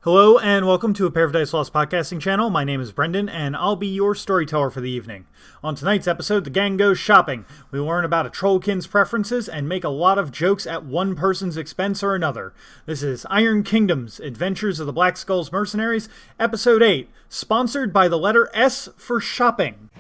Hello and welcome to apairofdicelost podcasting channel. My name is Brendan and I'll be your storyteller for the evening. On tonight's episode, the gang goes shopping. We learn about a trollkin's preferences and make a lot of jokes at one person's expense or another. This is Iron Kingdoms, Adventures of the Black Skulls Mercenaries, Episode 8, sponsored by the letter S for shopping.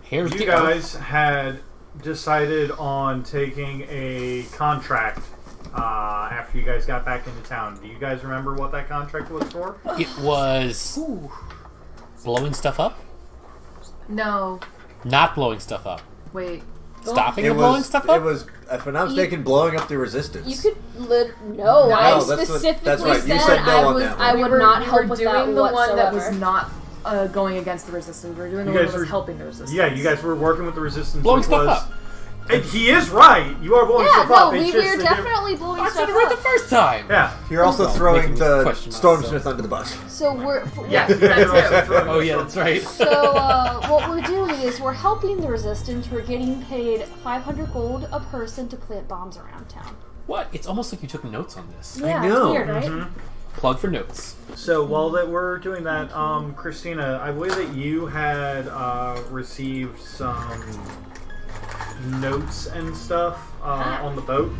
You guys had decided on taking a contract after you guys got back into town. Do you guys remember what that contract was for? It was blowing stuff up? No. Not blowing stuff up. Wait. Stopping blowing stuff up? It was, if I'm not mistaken, blowing up the resistance. You could no. I specifically that's right. You said said no on that one. I would not help with that whatsoever. We were doing the one that was not going against the resistance. We were doing the one that was helping the resistance. Yeah, you guys were working with the resistance. Blowing stuff up. And he is right. You are blowing stuff up. We were definitely blowing stuff up. I said it right the first time. Yeah. You're also throwing the Stormsmith under the bus. So we're... Yeah. Oh, yeah, that's right. So what we're doing is we're helping the resistance. We're getting paid 500 gold a person to plant bombs around town. What? It's almost like you took notes on this. Yeah, I know. It's weird, right? Mm-hmm. Plug for notes. So while that we're doing that, Christina, I believe that you had received some notes and stuff on the boat.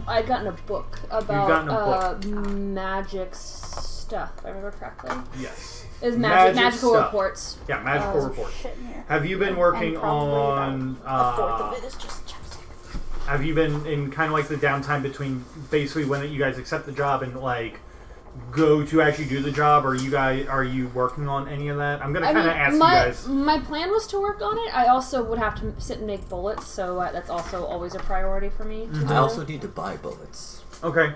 I'd gotten a book about magic stuff, if I remember correctly. Yes. It was magical stuff. Reports. Yeah, magical reports. Have you been working on... a fourth of it is just chapstick. Have you been in kind of like the downtime between basically when you guys accept the job and like go to actually do the job, or are you working on any of that? I'm gonna kind of ask you guys. My plan was to work on it. I also would have to sit and make bullets, so that's also always a priority for me. I also need to buy bullets. Okay.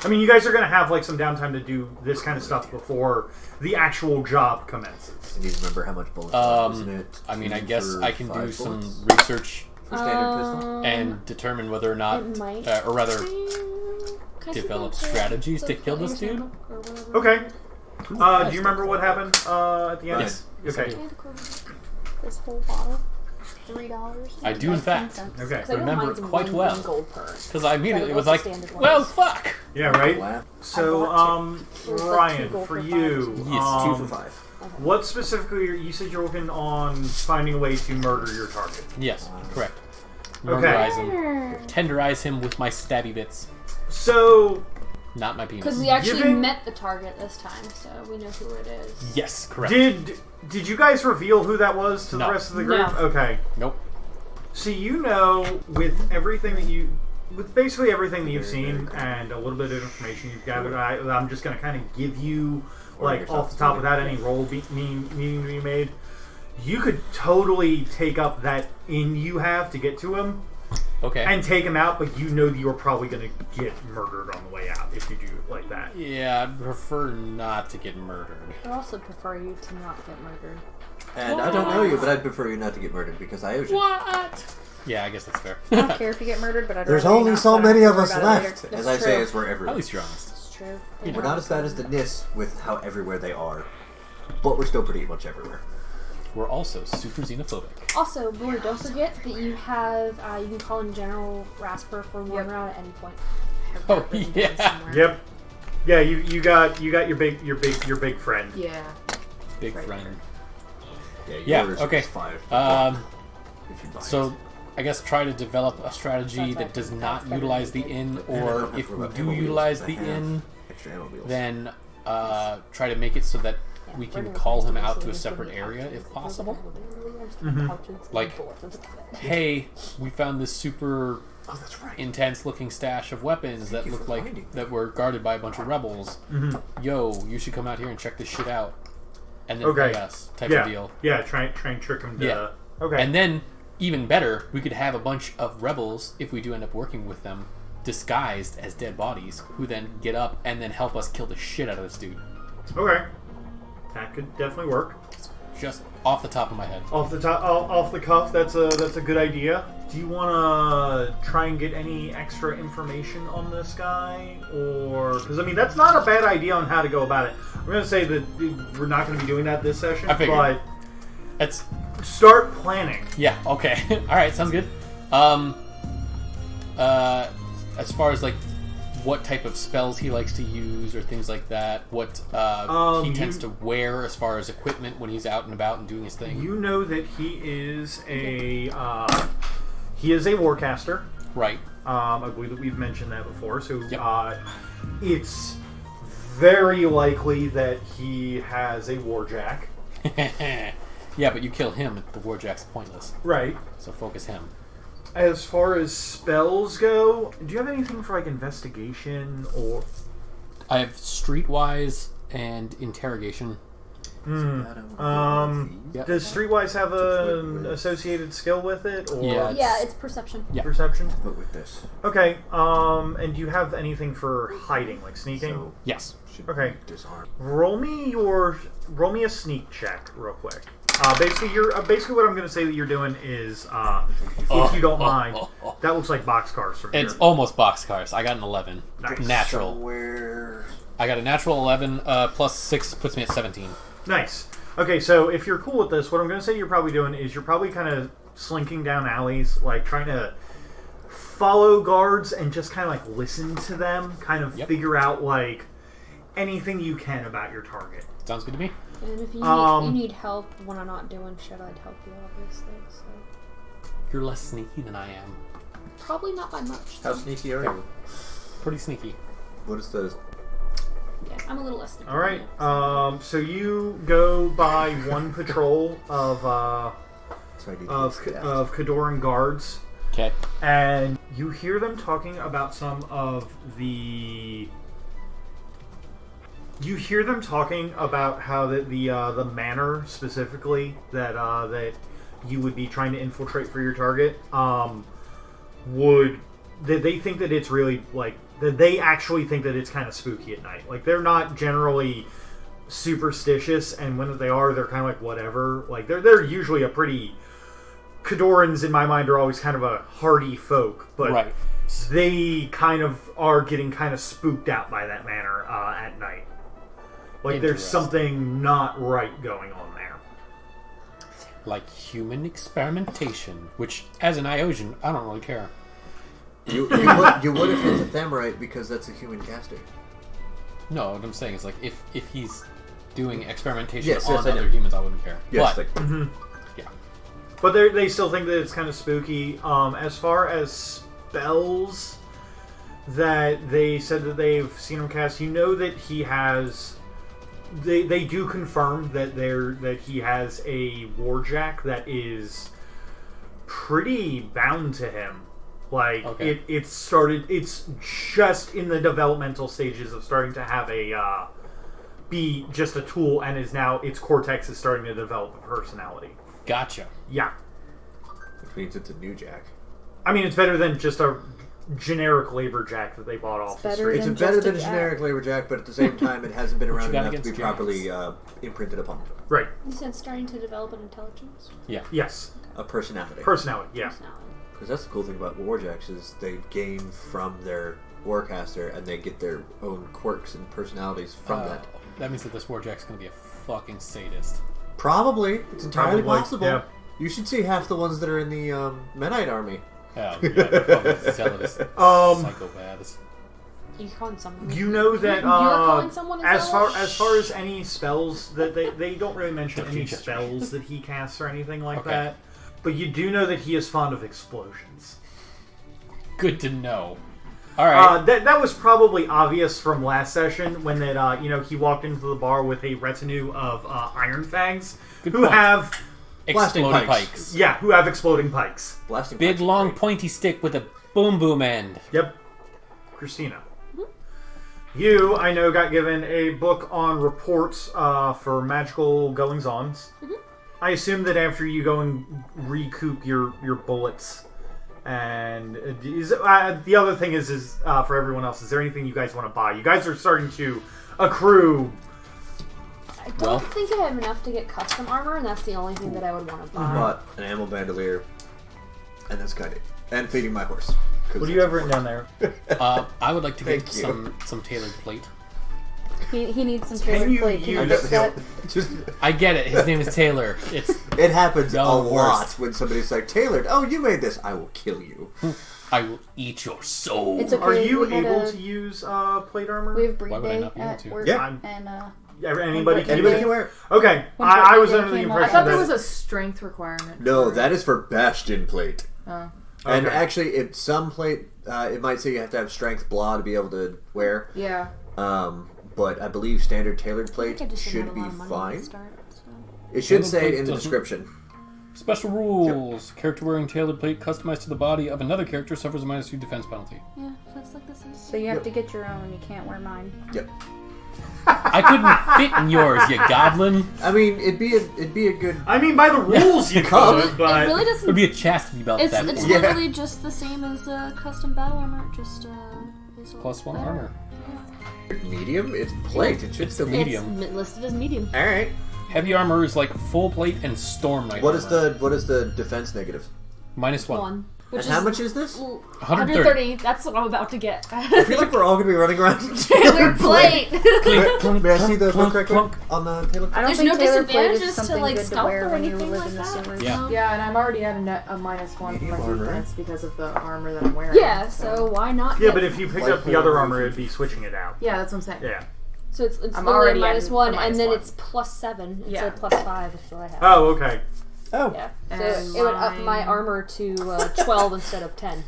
I mean, you guys are gonna have like some downtime to do this kind of stuff before the actual job commences. I need to remember how much bullets are, isn't it? I mean, I guess I can do some research for standard pistol and determine whether or not, or rather, develop strategies to kill this dude. Okay. Do you remember what happened at the end? Yes. Okay. This whole bottle, $3. I do, in fact. Okay. Remember it quite well. Because I immediately was like, well, fuck! Yeah, right? So, Ryan, for you... Yes, 2 for 5. What specifically, you said you're working on finding a way to murder your target. Yes, correct. Okay. Tenderize him with my stabby bits. So... Not my penis. Because we actually met the target this time, so we know who it is. Yes, correct. Did you guys reveal who that was to the rest of the group? No. Okay. Nope. So you know, with basically everything that you've seen and a little bit of information you've gathered, I'm just going to kind of give you, like, off the top without any role needing to be made. You could totally take up that in you have to get to him. Okay. And take him out, but you know that you're probably going to get murdered on the way out if you do it like that. Yeah, I'd prefer not to get murdered. I'd also prefer you to not get murdered. And I don't know you, but I'd prefer you not to get murdered because I owe you. What? Yeah, I guess that's fair. I don't care if you get murdered, but I'd There's rather only not, so many of us left. That's as I say, as we're everywhere. At least you're honest. It's true. We're not as bad as the NIS with how everywhere they are, but we're still pretty much everywhere. We're also super xenophobic. Also, Lord, don't forget that you have, you can call in General Rasper for one round at any point. Oh, yeah. Yep. Yeah, you got your big friend. Yeah. Big friend. Yeah, okay. 5. So, I guess try to develop a strategy that does not utilize the inn, or if we do utilize the inn, then try to make it so that we can call him out to a separate area if possible. Like, hey, we found this super intense looking stash of weapons that look like that were guarded by a bunch of rebels. Yo, you should come out here and check this shit out. And then pay us type of deal. Yeah, try and trick him to... Yeah. Okay. And then even better, we could have a bunch of rebels, if we do end up working with them, disguised as dead bodies, who then get up and then help us kill the shit out of this dude. Okay. That could definitely work. Just off the top of my head. Off the cuff, that's a good idea. Do you want to try and get any extra information on this guy, or because I mean that's not a bad idea on how to go about it. I'm going to say that we're not going to be doing that this session, I figured. but Let's start planning. Yeah. Okay. All right. Sounds good. As far as like what type of spells he likes to use or things like that, what he tends to wear as far as equipment when he's out and about and doing his thing. You know that he is a warcaster. Right. I believe that we've mentioned that before. So Yep. It's very likely that he has a warjack. Yeah, but you kill him, the warjack's pointless. Right. So focus him. As far as spells go, do you have anything for like investigation or? I have streetwise and interrogation. Does Streetwise have an associated skill with it, or Yeah, it's perception. Yeah. perception? But with this. Okay. And do you have anything for hiding, like sneaking? So Yes. should Okay. disarm. Roll me a sneak check real quick. Basically what I'm going to say that you're doing is, if you don't mind, that looks like boxcars from It's here. almost boxcars. I got an 11. Nice. Natural. Somewhere. I got a natural 11, plus 6 puts me at 17. Nice. Okay, so if you're cool with this, what I'm going to say you're probably doing is you're probably kind of slinking down alleys, like trying to follow guards and just kind of like listen to them, kind of figure out like anything you can about your target. Sounds good to me. And if you need help when I'm not doing shit, I'd help you, obviously. So You're less sneaky than I am. probably not by much. How sneaky are you? Pretty sneaky. What is the... Yeah, I'm a little less sneaky. All right. than you, So you go by one patrol of Kadoran guards, Okay. and you hear them talking about some of the. You hear them talking about how the manor specifically that you would be trying to infiltrate for your target they think that it's really like that they actually think that it's kind of spooky at night. Like they're not generally superstitious, and when they are, they're kind of like whatever. Like they're usually a pretty Khadorans in my mind are always kind of a hardy folk, but Right. they kind of are getting kind of spooked out by that manor at night. Like there's Interesting. something not right going on there. Like human experimentation, which, as an Iosian, I don't really care. You would if it's a Thamorite because that's a human caster. No, what I'm saying is, like, if he's doing experimentation Yes, on yes, I know. other humans, I wouldn't care. Yes, But, like, yeah. But they still think that it's kind of spooky. As far as spells that they said that they've seen him cast, you know that he has. They do confirm that he has a warjack that is pretty bound to him. Like Okay. it's just in the developmental stages of starting to have a be just a tool, and is now its cortex is starting to develop a personality. Gotcha. Yeah. which means it's a new jack. I mean, it's better than just a generic labor jack that they bought off the better street. It's than better just than a a jack. generic labor jack, but at the same time, it hasn't been around got enough to be against properly imprinted upon. Right. You said starting to develop an intelligence. Yeah. Yes. A personality. Personality, yeah. Personality. Because that's the cool thing about warjacks is they gain from their warcaster and they get their own quirks and personalities from that. That means that this warjack's gonna be a fucking sadist. Probably. It's entirely Probably, possible. yeah. You should see half the ones that are in the Menite army. Oh, yeah, they're fucking zealous psychopaths. You calling someone? You know that You're calling someone a as zealot? far as any spells that they don't really mention Don't any you just- spells that he casts or anything like Okay. that. But you do know that he is fond of explosions. Good to know. All right. That was probably obvious from last session when that he walked into the bar with a retinue of iron fangs Good who point. have Exploding blasting pikes. pikes. who have exploding pikes. Blasting Big, pikes are long, great. pointy stick with a boom boom end. Yep. Christina. You, I know, got given a book on reports for magical goings-ons. I assume that after you go and recoup your bullets, and the other thing is for everyone else, is there anything you guys want to buy? You guys are starting to accrue. I don't think I have enough to get custom armor, and that's the only thing that I would want to buy. But an ammo bandolier, and that's kind of it. And feeding my horse. What do you have written down there? I would like to get some tailored plate. He needs some tailored plate. Can you fix that? I get it. His name is Taylor. It happens a lot worst. when somebody's like, Tailored, oh, you made this. I will kill you. I will eat your soul. It's okay. Are you able to use plate armor? We have breed Why would I day not be able at to? work, Yeah. and Anybody can wear it. Okay, When I was Breed Day under the came I impression thought that there was a strength requirement. No, that is for Bastion plate. Oh. And Okay. actually, if some plate, it might say you have to have strength blah to be able to wear. Yeah. But I believe standard tailored I plate think I just should had a be lot of money fine. to start, so. It should Tailored say it plate in the doesn't- description. Special rules. Character wearing tailored plate customized to the body of another character suffers a -2 defense penalty. Yeah, so it's like this. So you have to get your own. You can't wear mine. Yep. I couldn't fit in yours, you goblin. I mean, it'd be a good. I mean, by the rules you could, It but really It doesn't. would be a chastity belt It's at that point. Yeah. literally just the same as custom battle armor. Just is a +1 better. armor. Medium? It's plate. It should still be. Medium. It's listed as medium. All right. Heavy armor is like full plate and storm knight What is armor. the defense negative? -1. Which And how much is this? 130. That's what I'm about to get. I feel like we're all gonna be running around. Tailored plate. Clink, clunk, May I see the clunk, book right clunk. quick on the tailored I plate? don't There's think no tailored plate is disadvantages to, something like, good to stealth wear or when you anything live like in the that. sewers. Yeah. Yeah, and I'm already at a -1 for Medium my armor. defense because of the armor that I'm wearing. Yeah, so why not? yeah, get- but if you picked up the other armor, it'd be switching it out. Yeah, that's what I'm saying. Yeah. so it's I'm literally already at -1, a and then -1. it's +7 instead Yeah. of +5. Is what I have. Oh, okay. Oh. Yeah, And so it would up my mine- armor to 12 instead of 10.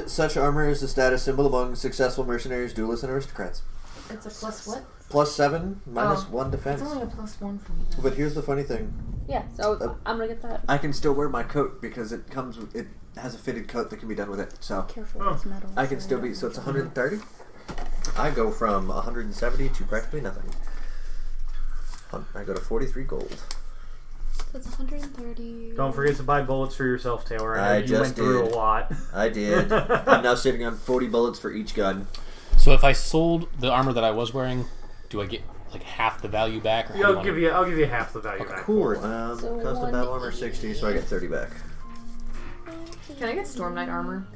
Such armor is the status symbol among successful mercenaries, duelists, and aristocrats. It's a plus what? +7, -1 It's defense. only a +1 for me. Then. But here's the funny thing: Yeah, so I'm gonna get that. I can still wear my coat because it comes with, it has a fitted coat that can be done with it. So Careful, Oh. it's metal. I can still be. So it's 130. I go from 170 to practically nothing. I go to 43 gold. So it's 130. Don't forget to buy bullets for yourself, Taylor. I know I you just went through did. a lot. I did. I'm now sitting on 40 bullets for each gun. So if I sold the armor that I was wearing, do I get like half the value back? Or how do you I'll want give it? you. I'll give you half the value back. Cool. So Custom battle armor 60, so I get 30 back. Can I get Storm Knight armor?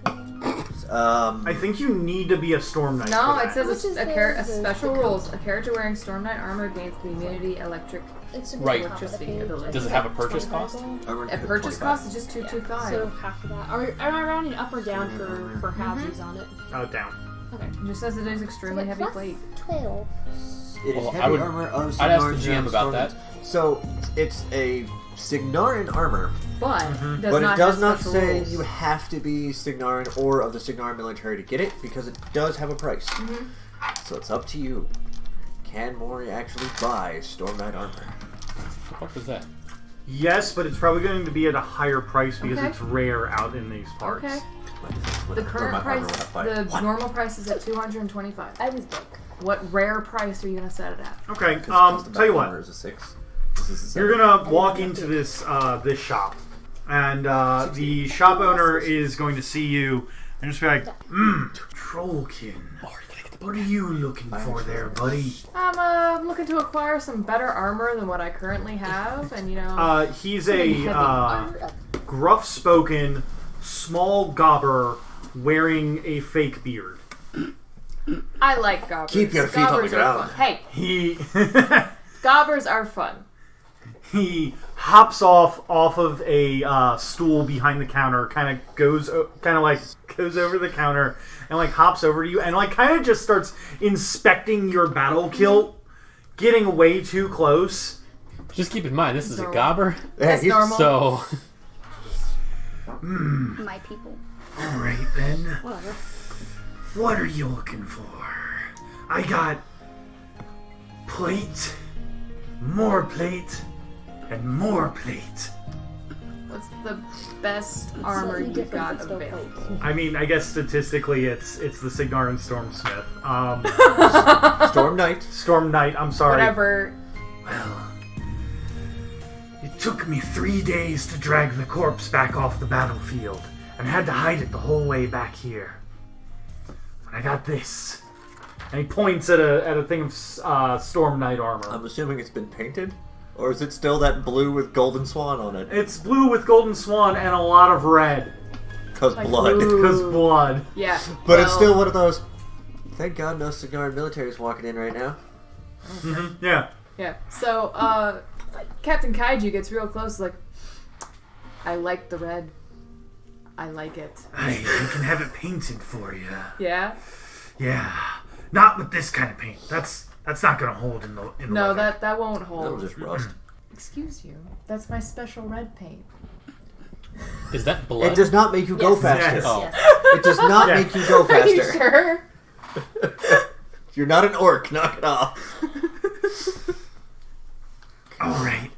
I think you need to be a Storm Knight. No, for it that. says Which is a the special coat. rules. A character wearing Storm Knight armor gains the immunity electric. It's Right. Electricity ability. Does it have a purchase cost? Armor A purchase 25. cost is just 225. So half of that. Am I rounding up or down for halvesies on it? Oh, down. Okay. It just says it is extremely heavy plate. 12. It is Well, heavy I would- armor of I'd ask the Signarin GM about Storm- that. So it's a Signarin armor, But does but not it does have not special say rules. you have to be Signarin or of the Signarin military to get it, because it does have a price. So it's up to you. Can Mori actually buy Storm Knight armor? What the fuck was that? Yes, but it's probably going to be at a higher price because Okay. it's rare out in these parts. Okay. What- The or current my armor price, went up by- the normal price is at 225. I was broke. What rare price are you gonna set it at? Okay. 'Cause custom Tell you battle armor what. is a 6. This is a You're 7. gonna walk into this this shop, and the shop owner is going to see you and just be like, Trollkin. What are you looking for there, buddy? I'm looking to acquire some better armor than what I currently have, and you know. He's a gruff-spoken, small gobber wearing a fake beard. I like gobbers. Keep your feet on the Gobbers are ground. fun. Hey, He gobbers are fun. he hops off of a stool behind the counter, kind of goes over the counter and like hops over to you and like kind of just starts inspecting your battle kilt, getting way too close. Just keep in mind, this is a Normal. gobber, That's normal. so My people. All right then, Whatever. what are you looking for? I got plate, more plate, and more plate. What's the best armor Slightly you've different, got but still available? plate. I mean, I guess statistically, it's the Signarin Stormsmith. Storm Knight. Storm Knight. I'm sorry. Whatever. Well, It took me 3 days to drag the corpse back off the battlefield, and had to hide it the whole way back here. When I got this, and he points at a thing of Storm Knight armor. I'm assuming it's been painted? Or is it still that blue with golden swan on it? It's blue with golden swan and a lot of red. Because Like, blood. ooh. Because blood. Yeah. But it's still one of those, thank God no Signarin military is walking in right now. Mm-hmm. Yeah. Yeah. So, Captain Kaiju gets real close, like, I like the red. I like it. I can have it painted for you. Yeah? Yeah. Not with this kind of paint. That's not gonna hold in the No, weather. that won't That'll hold. just rust. Excuse you. That's my special red paint. Is that blood? It does not make you go Yes. faster. Yes. Oh. Yes. It does not Yeah. make you go Are you faster. sure? You're not an orc, knock it off. Alright.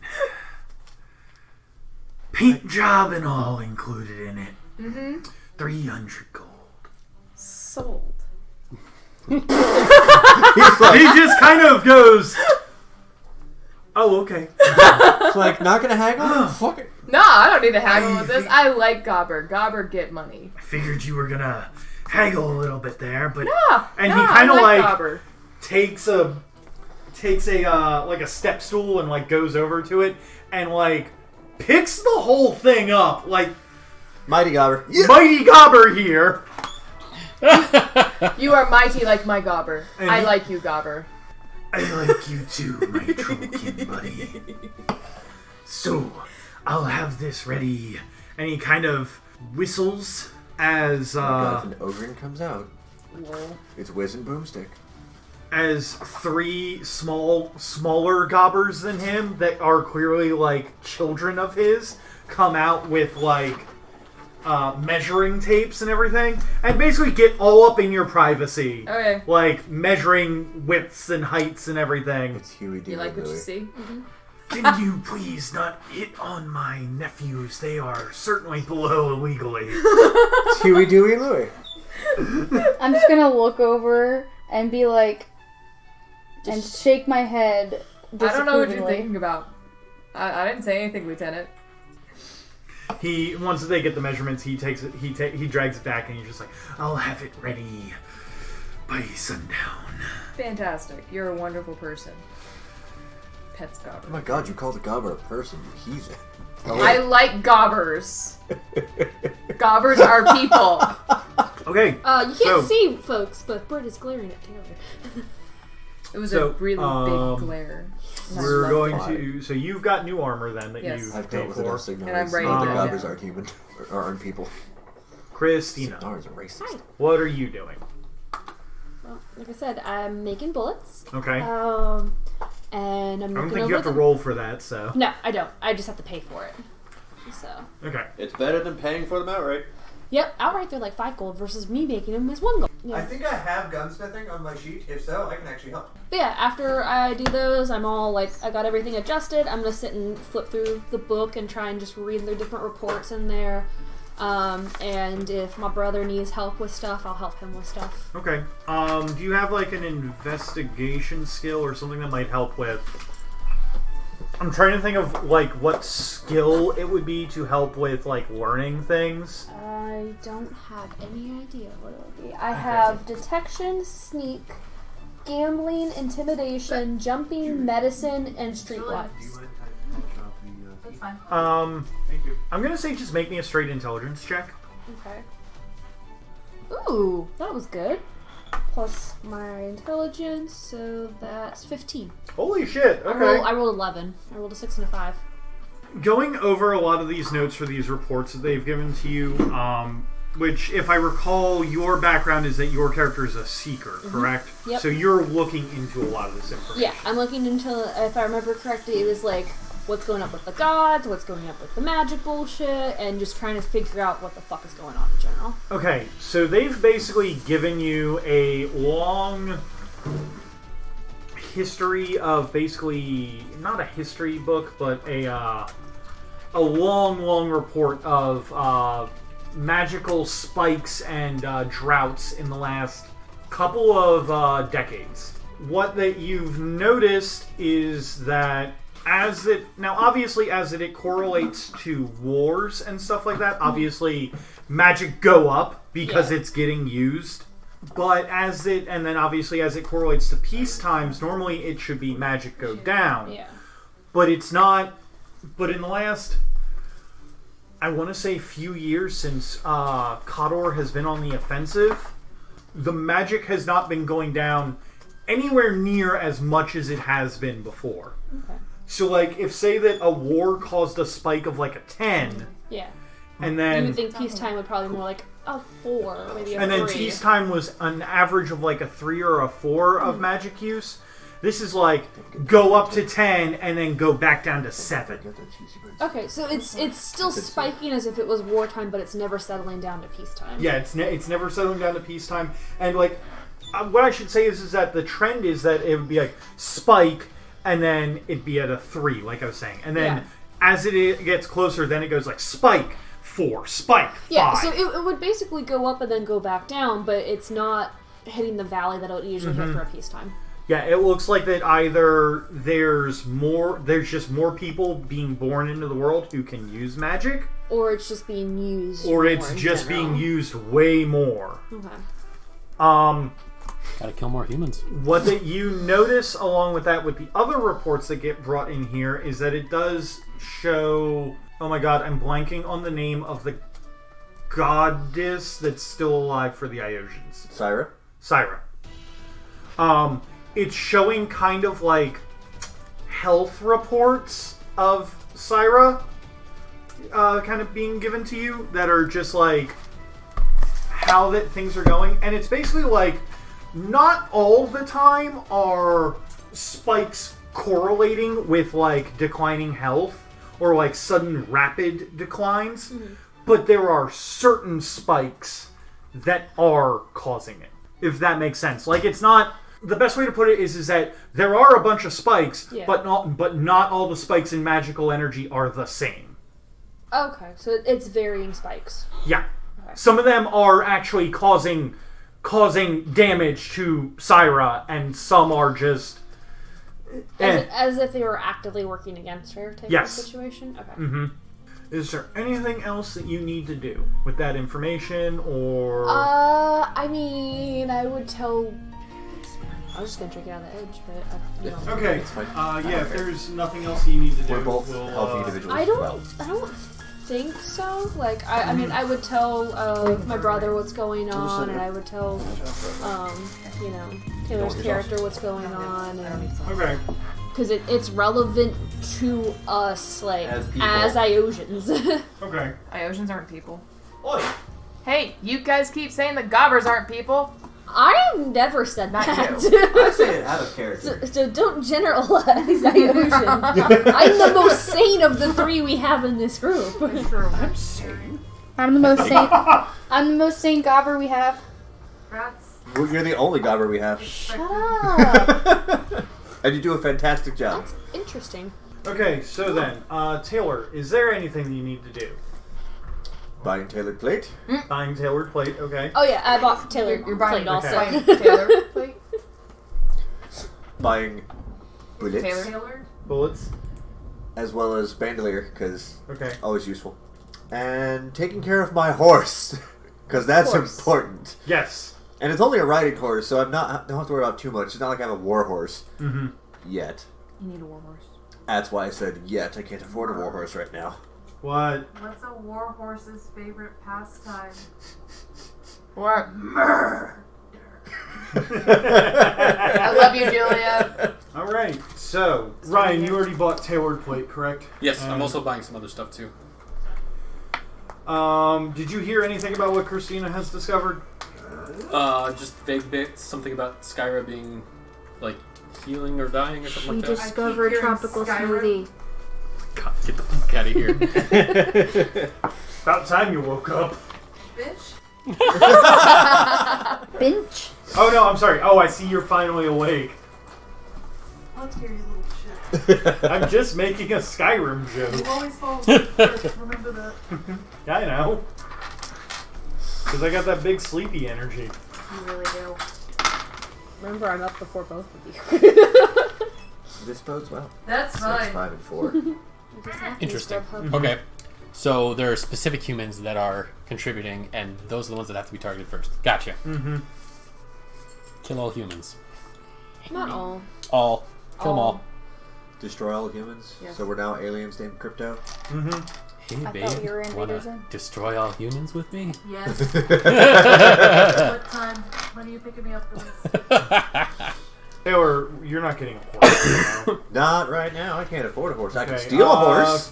Paint job and all included in it. Mm-hmm. 300 gold. Sold. He's like, He just kind of goes, oh, okay. it's like, not gonna haggle? Fuck it. No, I don't need to haggle with this. I like Gobber. Gobber get money. I figured you were gonna haggle a little bit there, but Yeah. And no, he kinda I like- Gobber. takes a like a step stool and like goes over to it and like picks the whole thing up like Mighty Gobber. Yeah. Mighty Gobber here. You are mighty like my Gobber. And I he- like you, Gobber. I like you too, my trollkin buddy. So, I'll have this ready. And he kind of whistles as Oh my God, if an ogre comes out, it's Whiz and Boomstick. as 3 smaller gobbers than him that are clearly like children of his come out with like measuring tapes and everything and basically get all up in your privacy. Okay. Like measuring widths and heights and everything. It's Huey, Dewey, You like what you Louie. see? Can you please not hit on my nephews? They are certainly below illegally. It's Huey, Dewey, Louie. I'm just gonna look over and be like, and shake my head. I don't know what you're disapprovingly. thinking about. I didn't say anything, Lieutenant. He once they get the measurements, he takes it. He drags it back, and he's just like, "I'll have it ready by sundown." Fantastic. You're a wonderful person. Pets Oh Gobber. my God, you called a Gobber a person, you heathen. I like Gobbers. Gobbers are people. Okay. You can't So- see, folks, but Britt is glaring at Taylor. It was So, a really big glare. And I We're loved going it. to. So you've got new armor then that Yes. you've I've paid dealt with for. enough Signarans. And I'm writing The that Gobbers down. aren't human, or aren't people. Christina, Signarans are racist. what are you doing? Well, like I said, I'm making bullets. Okay. And I'm I don't looking think over you have to them. roll for that. So. No, I don't. I just have to pay for it. So, Okay. It's better than paying for them outright. yep, outright they're like 5 gold versus me making them as 1 gold. Yeah. I think I have gunsmithing on my sheet. If so, I can actually help. But yeah, after I do those, I'm all like, I got everything adjusted. I'm gonna sit and flip through the book and try and just read the different reports in there. And if my brother needs help with stuff, I'll help him with stuff. Okay. Do you have like an investigation skill or something that might help with? I'm trying to think of like what skill it would be to help with like learning things. I don't have any idea what it would be. I have detection, sneak, gambling, intimidation, jumping, medicine, and streetwise. That's fine. I'm gonna say just make me a straight intelligence check. Okay. Ooh, that was good. Plus my intelligence, so that's 15. Holy shit! I Okay. rolled 11. I rolled a 6 and a 5. Going over a lot of these notes for these reports that they've given to you, which, if I recall, your background is that your character is a seeker, correct? Yep. So you're looking into a lot of this information. Yeah, I'm looking into, if I remember correctly, it was like, what's going up with the gods, what's going up with the magic bullshit, and just trying to figure out what the fuck is going on in general. Okay, so they've basically given you a long history of basically, not a history book, but a long report of magical spikes and droughts in the last couple of decades. What that you've noticed is that obviously, as it correlates to wars and stuff like that, obviously magic go up because it's getting used. But and then obviously as it correlates to peace times, normally it should be magic go down. Yeah. But it's not. But in the last, I want to say, few years since Khador has been on the offensive, the magic has not been going down anywhere near as much as it has been before. Okay. So, like, if say that a war caused a spike of like a 10, Yeah. and then You would think peacetime would probably be more like a 4, maybe a 3. and then peacetime was an average of like a 3 or a 4 of magic use. This is like go up to 10 and then go back down to 7. Okay, so it's still spiking as if it was wartime, but it's never settling down to peacetime. Yeah, it's never settling down to peacetime. And like, what I should say is that the trend is that it would be like spike, and then it'd be at a 3, like I was saying, and then as it gets closer, then it goes like spike 4, spike 5. Yeah, so it would basically go up and then go back down, but it's not hitting the valley that it would usually hit for a peacetime. Yeah, it looks like that either there's just more people being born into the world who can use magic, or it's just being used, or it's just being used way more. Okay. Gotta kill more humans. What that you notice along with that, with the other reports that get brought in here, is that it does show. Oh my god, I'm blanking on the name of the goddess that's still alive for the Iosians. Syra. It's showing kind of like health reports of Syra kind of being given to you that are just like how that things are going. And it's basically like not all the time are spikes correlating with like declining health or like sudden rapid declines, but there are certain spikes that are causing it, if that makes sense. Like, it's not... The best way to put it is that there are a bunch of spikes, but not all the spikes in magical energy are the same. Okay, so it's varying spikes. Yeah. Okay. Some of them are actually causing damage to Syra, and some are just... As if they were actively working against her type of situation? Okay. Mm-hmm. Is there anything else that you need to do with that information, or... I mean, I would tell... I was just gonna drink it on the edge, but... Okay, if there's nothing else you need to do... We're both healthy individuals. I don't think so. Like, I mean, I would tell my brother what's going on, and I would tell, Taylor's character what's going on, and... Okay. Because it's relevant to us, like, as Iosians. Okay. Iosians aren't people. Oi. Hey, you guys keep saying the gobbers aren't people. I've never said that. I say it out of character. So don't generalize Iosians. I'm the most sane of the 3 we have in this group. I'm sane. I'm the most sane. I'm the most sane gobber we have. Well, you're the only gobber we have. Shut up. And you do a fantastic job. That's interesting. Okay, so then, Taylor, is there anything you need to do? Buying tailored plate. Buying tailored plate, okay. Oh yeah, I bought tailored You're buying plate also. buying Taylor plate. Buying bullets. Tailored. Bullets. As well as bandolier, because Okay. always useful. And taking care of my horse, because that's important. Yes. And it's only a riding horse, so I don't have to worry about too much. It's not like I have a war horse. Mm-hmm. Yet. You need a war horse. That's why I said yet. I can't afford a war horse right now. What? What's a war horse's favorite pastime? What? I love you, Julia. Alright, so, Ryan, you already bought tailored plate, correct? Yes, I'm also buying some other stuff too. Did you hear anything about what Christina has discovered? Just vague bits, something about Skyra being, like, healing or dying or something We like that. discovered tropical Skyrim. smoothie. God, get the fuck out of here. About time you woke up. Bitch? Binch. Oh no, I'm sorry. Oh, I see you're finally awake. Let's hear you little shit. I'm just making a Skyrim You joke. always fall asleep first, remember that. Yeah, I know. Because I got that big sleepy energy. You really do. Remember, I'm up before both of you. This bodes well. That's So it's fine. 5 and 4. Interesting. Okay. So there are specific humans that are contributing, and those are the ones that have to be targeted first. Gotcha. Mm-hmm. Kill all humans. Not all. All. Kill them all. Destroy all humans. Yeah. So we're now aliens named Crypto. Mm-hmm. Hey, I babe. thought we were invaders Wanna in. destroy all humans with me? Yes. What time? When are you picking me up for this? Or you're not getting a horse. You know? Not right now. I can't afford a horse. I can Okay, steal a horse.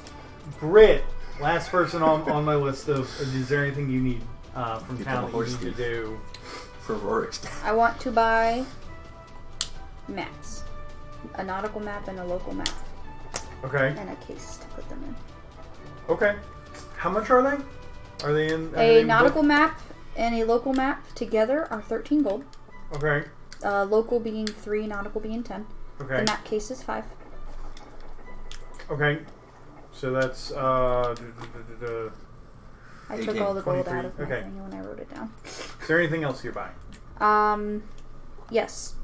Brit, last person on my list of. Is there anything you need from Become town a that horse you need to thief. do? For Rorik's dad. I want to buy maps. A nautical map and a local map. Okay. And a case to put them in. Okay. How much are they? Are they in? A nautical map and a local map together are 13 gold. Okay. Local being 3, nautical being 10. Okay. The map case is 5. Okay. So that's I took 18, all the gold 23. out of my Okay. thing when I wrote it down. Is there anything else you're buying? Yes.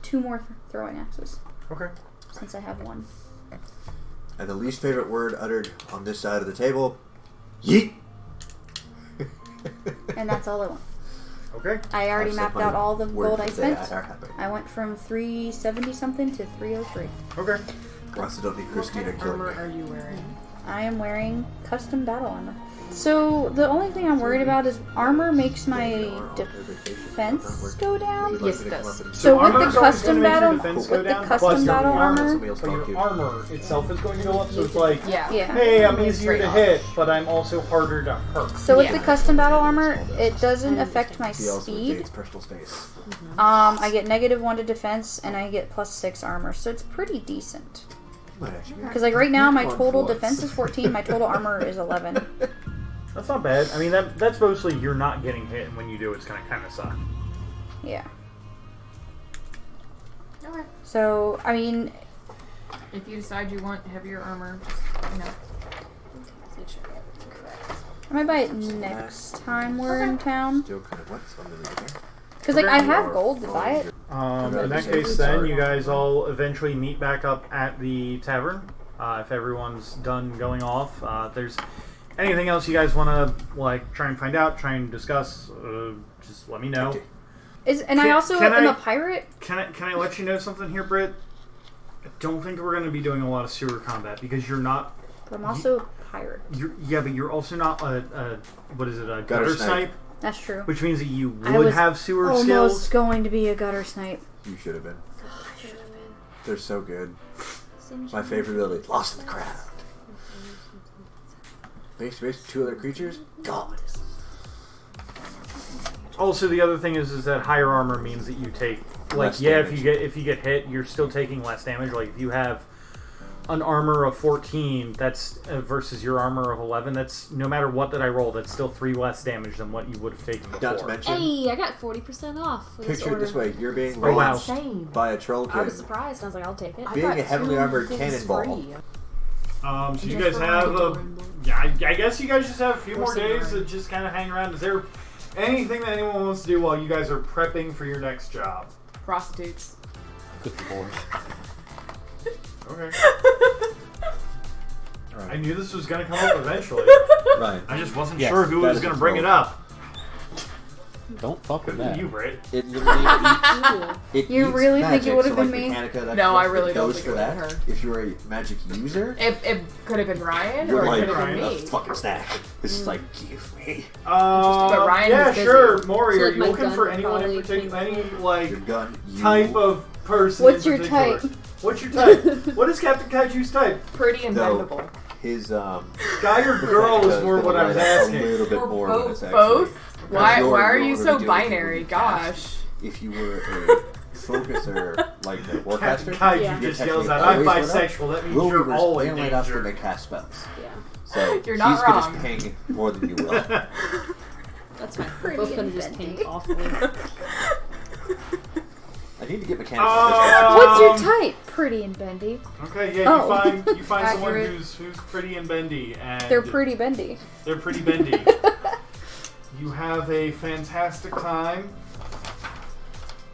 2 more throwing axes, Okay. since I have 1. And the least favorite word uttered on this side of the table, yeet. And that's all I want. Okay. I already I've mapped said out my all the word gold for I the day. spent. are happy. I went from 370 something to 303. Okay. Lots of don't need What Christina kind of killing armor me. are you wearing? I am wearing custom battle armor. So the only thing I'm worried about is armor makes my defense go down. Yes, it does. So with the armor's always custom gonna make your battle, defense with go the down, custom plus your battle armor. armor, But your armor itself is going to go up, so it's like, Yeah. yeah. hey, I'm easier to Trade-off. hit, but I'm also harder to hurt. So with Yeah. the custom battle armor, it doesn't affect my He also speed. invades personal space. I get -1 to defense, and I get +6 armor, so it's pretty decent. Might actually be Because like right now, my One total for once. defense is 14, my total armor is 11. That's not bad. I mean, that's mostly you're not getting hit, and when you do, it's going to kind of suck. Yeah. Okay. So I mean, If you decide you want heavier armor, you know. Let's make sure I got everything correct. I might buy it next time we're in town. Still kind of what's on the there. Because like I have gold to buy it. In that case, then you guys all eventually meet back up at the tavern. If everyone's done going off, if there's anything else you guys want to like try and find out, try and discuss, just let me know. And I also can am I- a pirate. Can I let you know something here, Britt? I don't think we're going to be doing a lot of sewer combat because you're not. But I'm also a pirate. But you're also not a what is it? A Gutter gutter snipe. snipe, That's true. which means that you I would was have sewer Almost skills. going to be a gutter snipe. You should have been. I should have been. They're so good. Seems My favorite ability, lost in the crowd. Face to face with 2 other creatures. God. Also, the other thing is that higher armor means that you take Less if damage. you get hit, you're still taking less damage. Like if you have an armor of 14, that's versus your armor of 11. That's no matter what that I roll, that's still 3 less damage than what you would have taken before. Not to mention, Hey, I got 40% off. For this picture it order. this way: you're being Oh, wow. ranged Insane. by a troll I was kid. surprised. I was like, I'll take it. Being got a heavily 2 armored things cannonball. free. So you Just guys for have my a adorable. I guess you guys just have a few Or more days to submarine. just kind of hang around. Is there anything that anyone wants to do while you guys are prepping for your next job? Prostitutes. Good lord. Okay. I Right. knew this was going to come up eventually. Right. I just wasn't Yes, sure who that was is going a to bring it troll. up. Don't fuck with Good for that. you, Britt. It literally Ooh. it You eats really think magic, it would have so been like me? Mechanica, that No, stuff I really that don't goes think for it that. would've been her. If you're a magic user, It could have been Ryan, you're or like it could have been Ryan. me. a fucking snack. This is like, give me But Ryan yeah, was busy. sure. Maury, So, are like, you my looking gun for would anyone in probably particular? change Any like your gun. You type of person? What's in your particular? type? What's your type? What is Captain Kaiju's type? Pretty and No. bendable. his Guy or girl was more what I was A asking. little bit Or more both. than it's actually. Both? Why Your- are your you order so to do binary? would be cast. Gosh. If you were a focuser, like the Captain warcaster, Kaiju Yeah. just your yells technique out, "I'm always went up. bisexual." That means Will you're Weavers, all they in light up when danger. they cast spells. Yeah. So You're not she's gonna wrong. ping more than you will. That's fine. Pretty Both gonna and just bendy. ping awfully. I need to get mechanics. What's your type? Pretty and bendy. Okay, yeah, Oh. you find someone Accurate. who's pretty and bendy, and They're pretty bendy. They're pretty bendy. You have a fantastic time.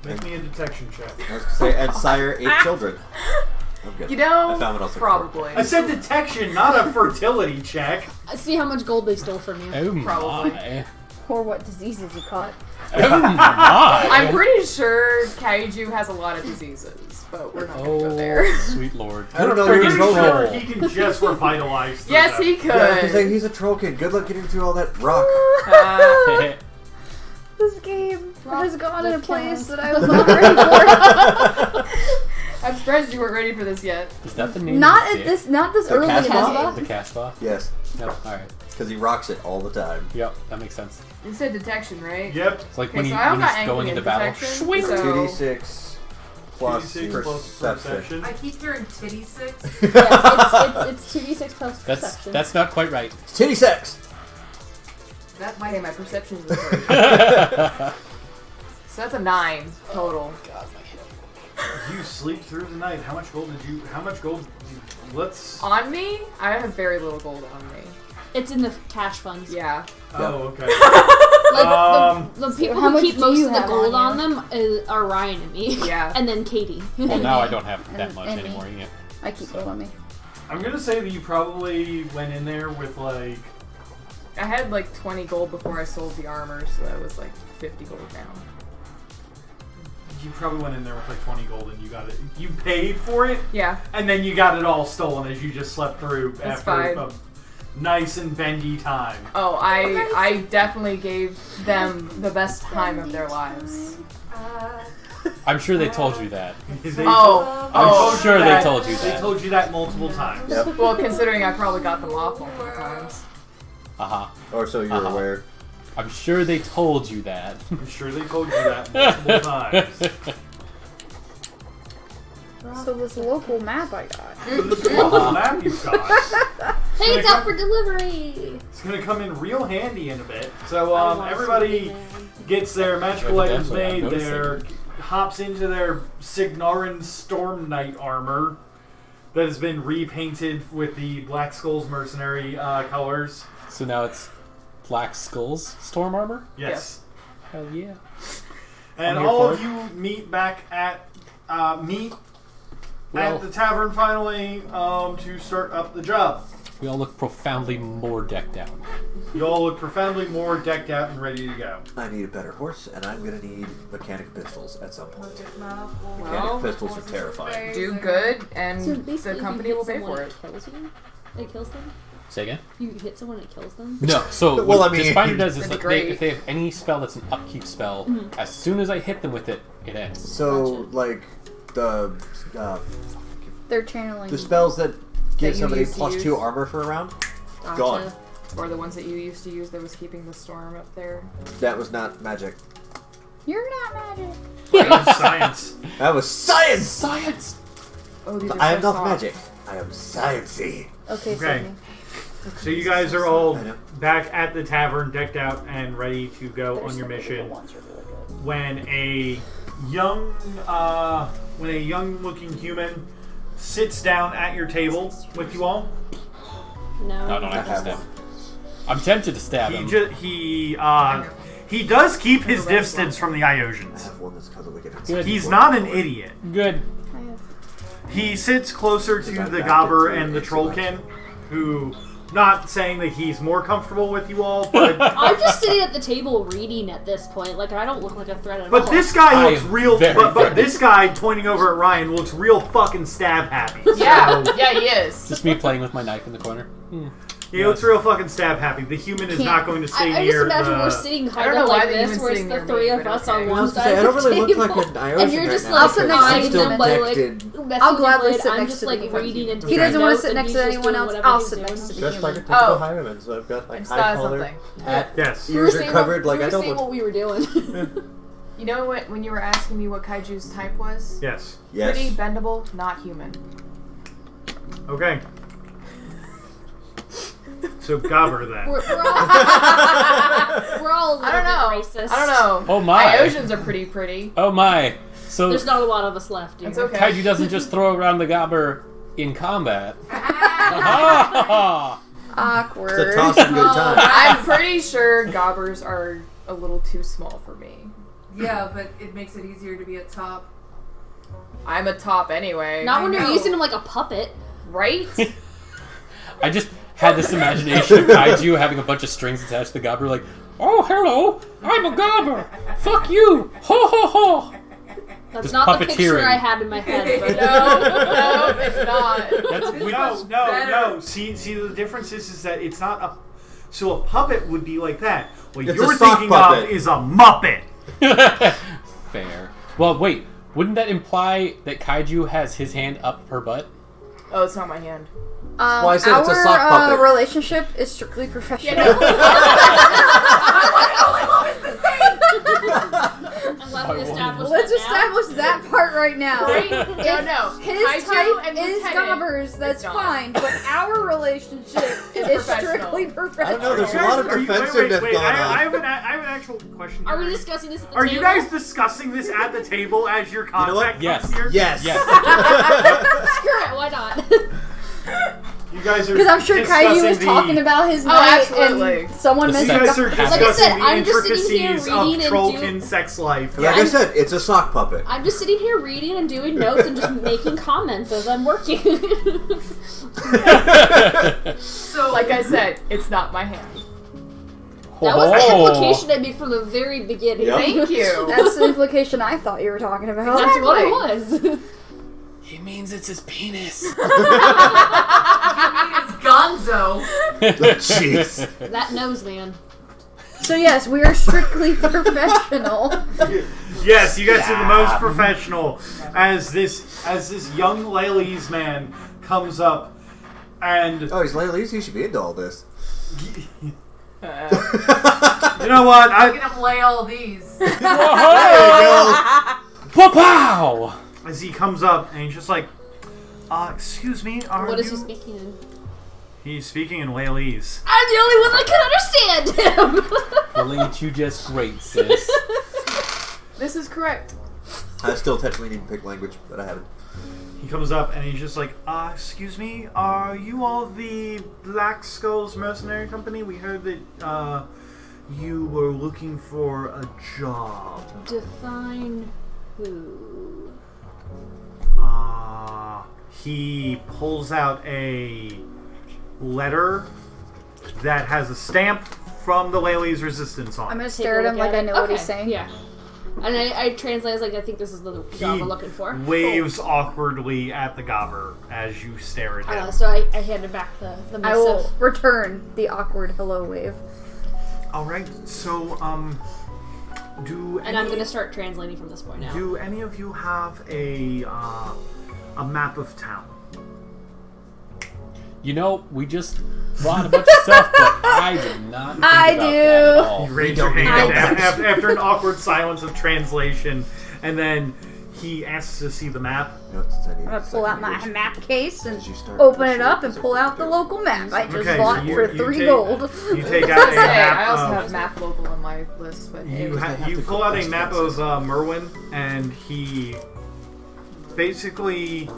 Make me a detection check. I was gonna say, and sire 8 children. I'm good. You know, I found what else. probably. I said detection, not a fertility check. See how much gold they stole from you. Oh Probably. my. Or what diseases you caught. Oh my. I'm pretty sure Kaiju has a lot of diseases, but we're not going to go there. Oh, sweet lord. I don't know, I'm you're pretty troll. sure he can just revitalize. through Yes, that. he could. Yeah, he's a troll kid. Good luck getting through all that rock. This game has gone in a place chaos. that I was not ready for. I'm surprised you weren't ready for this yet. Is that the name? Not of at the this, not this The early in the Casbah? game. The Casbah? Yes, Yep, alright. because he rocks it all the time. Yep, that makes sense. You said detection, right? Yep. It's like Okay, when, so he, I don't when got he's going anything into in battle. detection, Swing! so- 2d6 plus 2d6 plus perception. I keep hearing titty six. Yeah, it's 2d6 plus perception. That's not quite right. Titty sex! That might Okay, my perception is right. So that's a 9 total. God, my head. You sleep through the night. How much gold did you? How much gold? Let's. On me? I have very little gold on me. It's in the cash funds. Yeah. Oh, okay. Like the people how who much keep do most you of the have gold on on them are Ryan and me. Yeah. And then Katie. Well, now I don't have that And- much and anymore. Yeah. I keep gold on me. I'm gonna say that you probably went in there with like. I had like 20 gold before I sold the armor, so that was like 50 gold now. You probably went in there with like 20 gold and you got it. You paid for it, Yeah. and then you got it all stolen as you just slept through That's after fine. a nice and bendy time. Oh, I definitely gave them the best time of their lives. I'm sure they told you that. They Oh, I'm oh, sure they that- told you They that. told you that multiple times. Yep. Well, considering I probably got them off multiple times. Uh-huh. Or so you're Uh-huh. aware. I'm sure they told you that. I'm sure they told you that multiple times. So this local map I got. The map you've got. Hey, it's out for delivery! It's gonna come in real handy in a bit. So I want everybody something, man. gets their magical items Evidently, I'm made. noticing. Hops into their Signarin Storm Knight armor that has been repainted with the Black Skull's mercenary colors. So now it's Black Skull's storm armor? Yes. Hell yeah. And I'm here all for of you meet back at Well- at the tavern finally to start up the job. We all look profoundly more decked out. You all look profoundly more decked out and ready to go. I need a better horse, and I'm gonna need mechanic pistols at some point. Well, Mechanic pistols are terrifying. do good, and So the basically, company if you will hit pay someone, for it. Kills you? It kills them? Say again? You hit someone, it kills them? No, so Well, what I mean- this binder does is That'd like be great. if they have any spell that's an upkeep spell, as soon as I hit them with it, it ends. So, like, the They're channeling. the spells that give That you somebody used to plus use. 2 armor for a round, Gotcha. gone. Or the ones that you used to use that was keeping the storm up there. That was not magic. You're not magic. Science. That was science! Science! Oh, these are I am so not soft. magic. I am sciencey. Okay, Okay. Sydney. So you guys are all I know. back at the tavern, decked out and ready to go on your mission. When a young looking human sits down at your table with you all. No. No, don't I have to have stab one. him. I'm tempted to stab him. He does keep his distance from the I Iosians. have one that's called the Wicked. Good. He's not an idiot. Good. I have. He sits closer to Because the I Gobber backed it and the through Trollkin, who, not saying that he's more comfortable with you all, but I'm just sitting at the table reading at this point. Like, I don't look like a threat at all. but this guy I looks am real. very But friendly. this guy pointing over at Ryan looks real fucking stab happy. Yeah, So, yeah, he is. Just me playing with my knife in the corner. he looks real fucking stab happy. The human is not going to stay I just near imagine the. we're sitting I kind don't know of why like the this, human's where it's sitting the near three me, of but us okay. on I one was gonna side say, I of don't the really look table. like an Iosian And you're just right like I'll sit next to eyeing the them human. by Still like detected. messaging I'll gladly mid. sit I'm next just to like the reading into He my doesn't want to notes sit and next he's to just anyone doing else. whatever I'll he's sit doing. next to the Just like a human. typical Oh. highwayman, so I've got like Just high thought of collar, something. hat, Yes. ears are covered. Like we I were don't saying look. what we were doing. You know what? When you were asking me what Kaiju's type was? Yes. Yes. Pretty bendable, not human. Okay. So Gobber then. We're all a little I don't know. bit racist. I don't know. Oh my. Iosians are pretty pretty. Oh my. So There's not a lot of us left. Dude. It's okay. Kaiju doesn't just throw around the Gobber in combat. Ah! Awkward. It's a toss and good time. I'm pretty sure gobbers are a little too small for me. Yeah, but it makes it easier to be at top. I'm a top anyway. Not when you're know. using him like a puppet. Right? I just had this imagination of kaiju having a bunch of strings attached to the gobber, like, oh, hello, I'm a gobber. Fuck you. Ho, ho, ho. That's Just not the picture puppeteering. I had in my head. But No, it's not. That's we No. See, the difference is that it's not a. So a puppet would be like that. What It's you're a sock thinking puppet. of is a Muppet. Fair. Well, wait. Wouldn't that imply that kaiju has his hand up her butt? Oh, it's not my hand. Well, I said it's a sock puppet. Our relationship is strictly professional. I'm glad we established Let's that now. establish that part right now. Right? No. His Kaiju type and is lieutenant gobbers, that's is not. fine, but our relationship is professional. strictly professional. I don't know, there's a lot of Are you- defensiveness wait, going I on. have an actual question. Are we here. discussing this at the Are table? you guys discussing this at the table as your know what? contact Yes. comes here? Yes. Yes. Screw it, why not? You guys are Because I'm sure Kaiju was discussing talking about his Oh, night, absolutely. and someone The You mentioned guys are Like I discussing said, the I'm just sitting here intricacies of reading and Trollkin doing- sex life. Like I said, it's a sock puppet. I'm just sitting here reading and doing notes and just making comments as I'm working. So, Like I said, it's not my hand. That was the Oh. implication I made from the very beginning. Yep. Thank you. That's the implication I thought you were talking about. That's what it was. He means it's his penis. it's Gonzo. Jeez. That nose man. So yes, we are strictly professional. Yes, you guys are the most professional. As this young Laley's man comes up, and Oh, he's Laley's? He should be into all this. you know what? I'm gonna play all these. Pow! As he comes up, and he's just like, excuse me, are What you? is he speaking in? He's speaking in Laley's. I'm the only one that can understand him! Well, ain't you just great, sis? This is correct. I still technically need to pick language, but I haven't. He comes up and he's just like, excuse me, are you all the Black Skulls Mercenary Company? We heard that, you were looking for a job. Define who? He pulls out a letter that has a stamp from the Laley's Resistance on I'm it. gonna stare at him like I know what he's saying. Yeah. And I translate as like, I think this is the job we're looking for. Waves awkwardly at the gobber as you stare at him. So I handed back the I missive. will return the awkward hello wave. Alright, so, And I'm gonna start translating from this point now. do any of you have a map of town? You know, we just bought a bunch of stuff, but I did not think I about do. that at all. You raise your hand after an awkward silence of translation, and then he asks to see the map. I'm gonna pull out my map case and You start open it up and pull out the local map I just Okay, bought so you- for you 3 take- gold. You take out a Hey, map I also of... have map local on my list, but You, have you to pull go out a west map fences. of Merwin, and he basically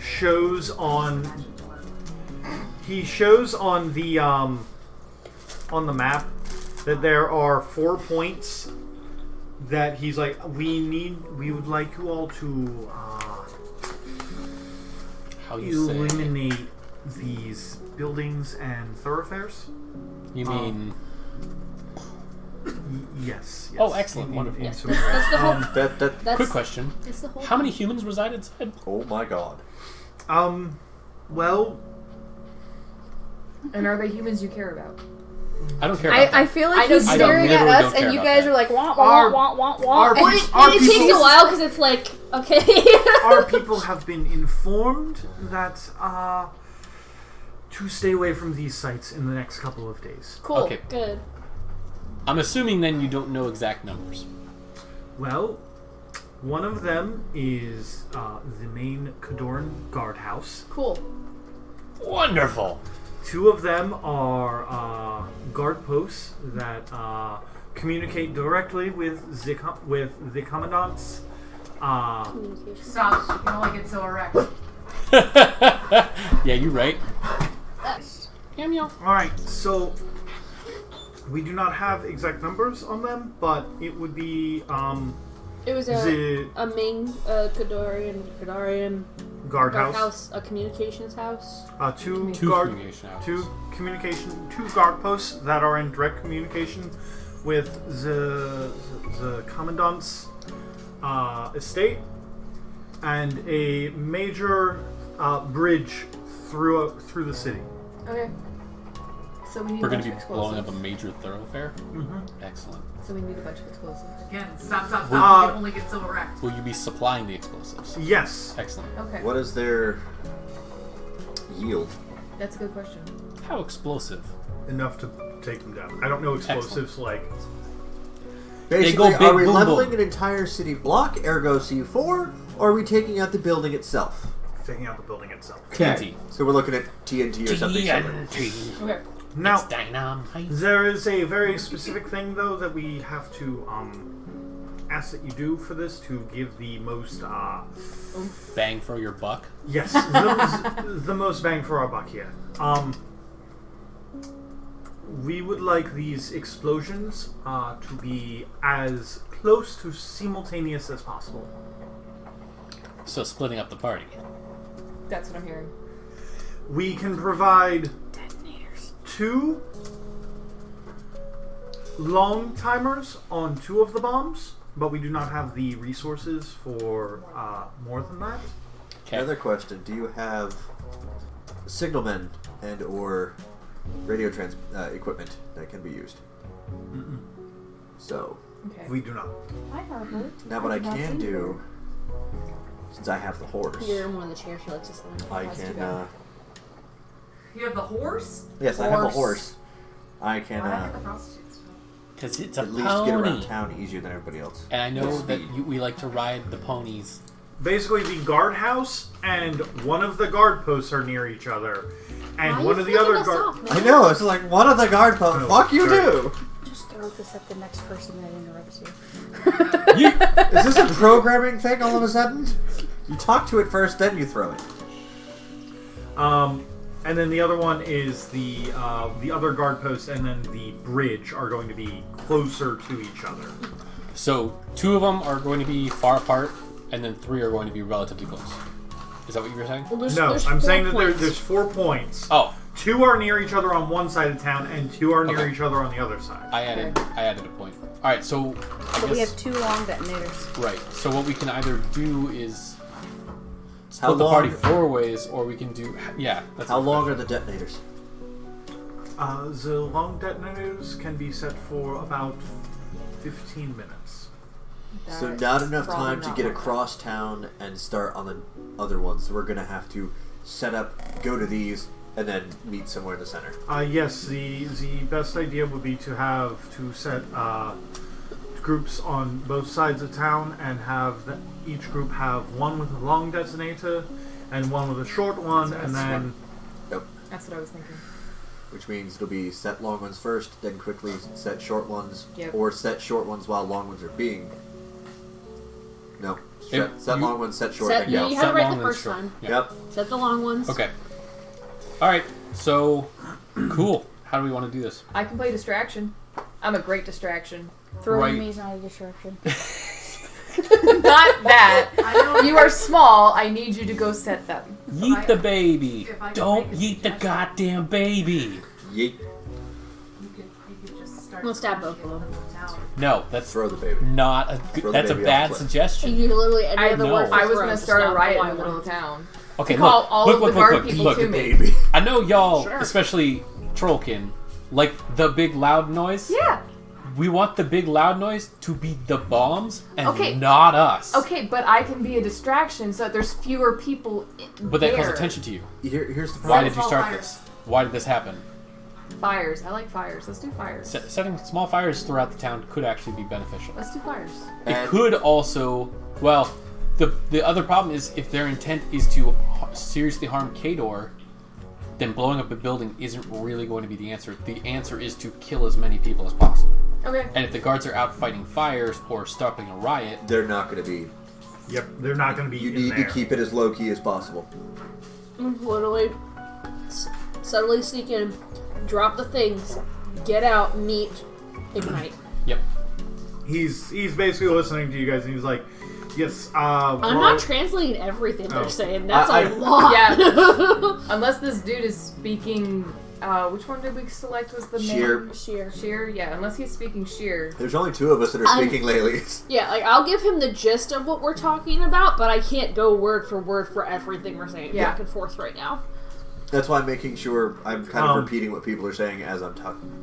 shows on the map that there are 4 points that he's like, we would like you all to How you say? eliminate these buildings and thoroughfares. You mean? Yes. Oh, excellent, wonderful. Yes, some that's the whole. That's, Quick question: It's the whole. how many humans reside inside? Oh my god. Well, and are they humans you care about? I don't care about I that. feel like I he's don't- staring at literally us don't care and you about guys that. are like, wah, Our- wah, wah, wah, our wah. Well, peop- it, our it takes people- a while because it's like, okay. our people have been informed that to stay away from these sites in the next couple of days. Cool. Okay, Good. I'm assuming then you don't know exact numbers. Well, one of them is the main Kadorn guardhouse. Cool. Wonderful. 2 of them are guard posts that communicate directly with the commandants. Communication. Stop. You can only get so erect. Yeah, you're right. All right, so we do not have exact numbers on them, but it would be It was a main Kadarian guardhouse. a communications house. Two communication houses. two guard posts that are in direct communication with the commandant's estate, and a major bridge through the city. Okay. So we need We're a going bunch to of be blowing explosives. up a major thoroughfare? Mm-hmm. Excellent. So we need a bunch of explosives. Again, stop. You can only get so erect. Will you be supplying the explosives? Yes. Excellent. Okay. What is their yield? That's a good question. How explosive? Enough to take them down. I don't know explosives like. Basically, big are we boom leveling boom. an entire city block, ergo C4, or are we taking out the building itself? Taking out the building itself. TNT. So we're looking at TNT or something similar. TNT. Okay. Now, It's dynamite. there is a very specific thing, though, that we have to ask that you do for this to give the most, Bang for your buck. yes, the most bang for our buck here. We would like these explosions to be as close to simultaneous as possible. So splitting up the party. That's what I'm hearing. We can provide Detonators. 2 long timers on 2 of the bombs, but we do not have the resources for more than that. Okay. Another question: do you have signalmen and or radio equipment that can be used? Mm-mm. So Okay. We do not. I have it. now what I did not can see do, since I have the horse, You're in one of the chairs she likes to sit in. I Has to can. go. You have the horse? Yes, I have a Horse. horse. I can Why not get the prostitutes? Because it's a at least get around pony. town easier than everybody else. And I know With that speed. we like to ride the ponies. Basically, the guardhouse and one of the guard posts are near each other, and Why one you of the flicking other us guard. off, man? I know, it's like one of the guard posts. Oh, Fuck you sorry. do! Just throw this at the next person that interrupts you. Is this a programming thing all of a sudden? You talk to it first, then you throw it. And then the other one is the other guard post, and then the bridge are going to be closer to each other. So 2 of them are going to be far apart, and then 3 are going to be relatively close. Is that what you were saying? Well, there's, No, there's I'm 4 saying that points. there's 4 points. Oh, 2 are near each other on one side of town, and 2 are near Okay. each other on the other side. I added a point. All right, so I So we guess have 2 long detonators. right. So what we can either do is How split the party long- 4 ways, or we can do That's How a long question. are the detonators? The long detonators can be set for about 15 minutes. So That's not enough probably time to not get worth it. across town and start on the other ones. So we're gonna have to set up, go to these, and then meet somewhere in the center. Yes, the best idea would be to set groups on both sides of town and have each group have one with a long detonator and one with a short one, and then Yep. That's what I was thinking. Which means it'll be set long ones first, then quickly set short ones, Yep. or set short ones while long ones are being. No, If set you- long ones, set short, Set, then yeah, go. you had it Set right long the and first short. time. Yeah. Yep. Set the long ones. Okay. All right. So cool. How do we want to do this? I can play distraction. I'm a great distraction. Throwing Right. me is not a distraction. Not that. I don't You are small. I need you to go set them. Yeet the baby. if I could Don't make a yeet the suggestion. goddamn baby. Yeet. You could just start. We'll stab both of them. Now. No, that's Throw the baby. not a. Throw the That's a baby bad off the cliff. suggestion. You literally any I other know. word for I was throw, gonna just start a not riot in wild the middle one. of town. Okay, Call look, all look, of the look, guard look, people look. to me. Baby. I know y'all, Sure. especially Trollkin, like the big loud noise. Yeah. We want the big loud noise to be the bombs and Okay. not us. Okay, but I can be a distraction so that there's fewer people But that there. calls attention to you. Here's the Why problem. did you Small start fires. this? Why did this happen? Fires. I like fires. Let's do fires. Setting small fires throughout the town could actually be beneficial. Let's do fires. It And- could also, well, the other problem is if their intent is to seriously harm Kador, then blowing up a building isn't really going to be the answer. The answer is to kill as many people as possible. Okay. And if the guards are out fighting fires or stopping a riot, They're not going to be. Yep, they're not going to be You in need there. to keep it as low key as possible. Literally, subtly sneak in, drop the things, get out, meet, ignite. yep. he's basically listening to you guys, and he's like, yes. I'm not translating everything they're Oh. saying. That's I- a lot. Yeah. Unless this dude is speaking. Which one did we select was the Sheer. main? Sheer. Sheer? Yeah, unless he's speaking sheer. There's only 2 of us that are speaking Lely's. Yeah, like I'll give him the gist of what we're talking about, but I can't go word for everything we're saying Yeah. back and forth right now. That's why I'm making sure I'm kind of repeating what people are saying as I'm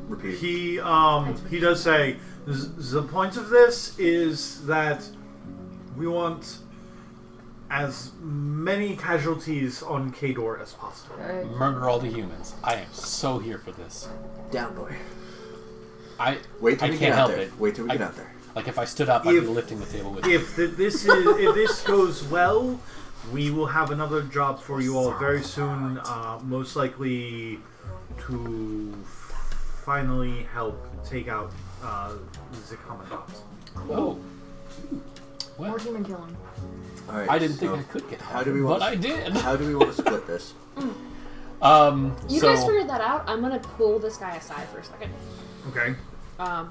repeating. He does say the point of this is that we want as many casualties on Kador as possible. Right. Murder all the humans. I am so here for this. Down, boy. I Wait till we can't get out help there. it. Wait till we get out there. Like if I stood up, I'd If- be lifting the table with you. If this goes well, we will have another job for you all very soon. Most likely to finally help take out the commandant. Oh. Well, More human killing. All right. I didn't so think I could get how do we want but to- I did. How do we want to split this? You So guys figured that out. I'm gonna pull this guy aside for a second. Okay.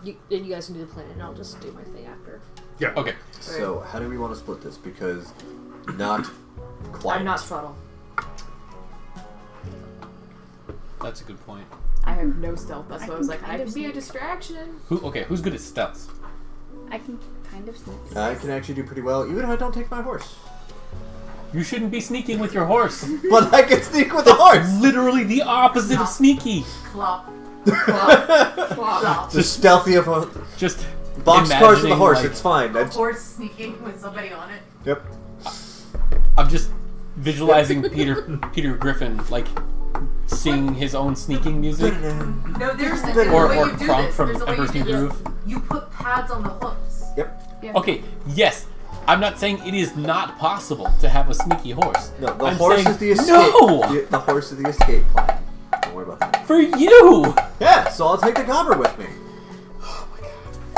You guys can do the plan, and I'll just do my thing after. Yeah. okay. So how do we want to split this? Because not quite. I'm not subtle. That's a good point. I have no stealth. That's why I was can like, kind I of can be a sneak. distraction. Who's good at stealth? I can kind of sneak. I can actually do pretty well, even if I don't take my horse. You shouldn't be sneaking with your horse. But I can sneak with the horse. Literally the opposite of sneaky. Clop. The stealthy of a Just box cars with a imagining, horse. like- It's fine. A horse sneaking with somebody on it. Yep. I'm just visualizing Peter Griffin like singing his own sneaking music, No, there's the or way you do Kronk this. from There's a way you Emperor's do New this. Groove. You put pads on the hooves. Yep. Okay, yes. I'm not saying it is not possible to have a sneaky horse. No, the I'm horse saying is the escape. No! The horse is the escape plan. Don't worry about that. For you! Yeah, so I'll take the gobber with me.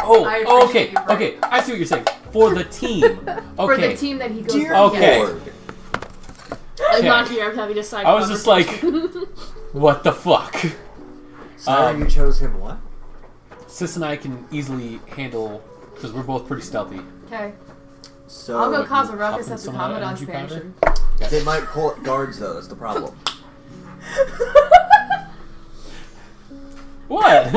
Oh, I okay, appreciate you, okay. I see what you're saying. For the team. Okay. For the team that he goes Dear up Okay. Lord. I'm Okay. not here. I'm having a side I was just like, conversation. what the fuck? Sorry, you chose him what? Sis and I can easily handle, because we're both pretty stealthy. Okay. So I'll go cause a Hop ruckus in at the some of that Commandant's energy powder? mansion. they might pull guards though. That's the problem. What?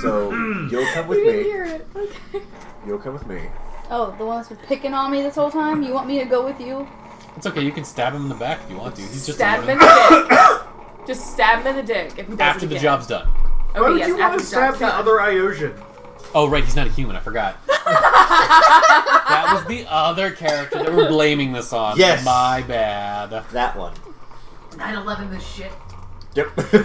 So you'll come with You didn't me. hear it. Okay. You'll come with me. Oh, the one that's been picking on me this whole time? You want me to go with you? It's okay, you can stab him in the back if you want to. He's just Stab him in a the dick. Just stab him in the dick if he does after it the again. job's done. Okay, Why would yes, you want after to the stab job's the done. other Iosian? Oh, right, he's not a human, I forgot. That was the other character that we're blaming this on. Yes. My bad. That one. 9/11 this shit. Yep. Julie,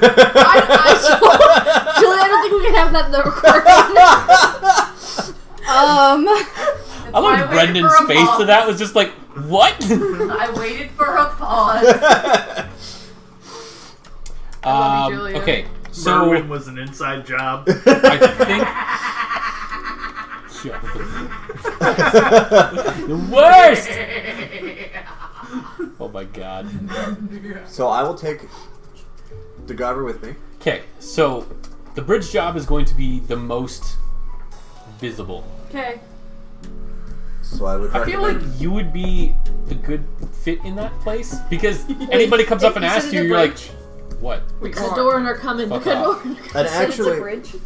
I don't think we can have that in the recording. I love Brendan's face to that was just like, what? I waited for a pause. love you, Julia. Okay, so Merwin was an inside job. I think the worst. Oh my god. So I will take the gobber with me. Okay, so the bridge job is going to be the most visible. Okay. So I would. I feel like recommend- you would be the good fit in that place because anybody comes up and If you asks said you, it you're a like, bridge. what? Wait, The hold on. door are coming. The Fuck off. door. And Said it's a actually, bridge? Yeah.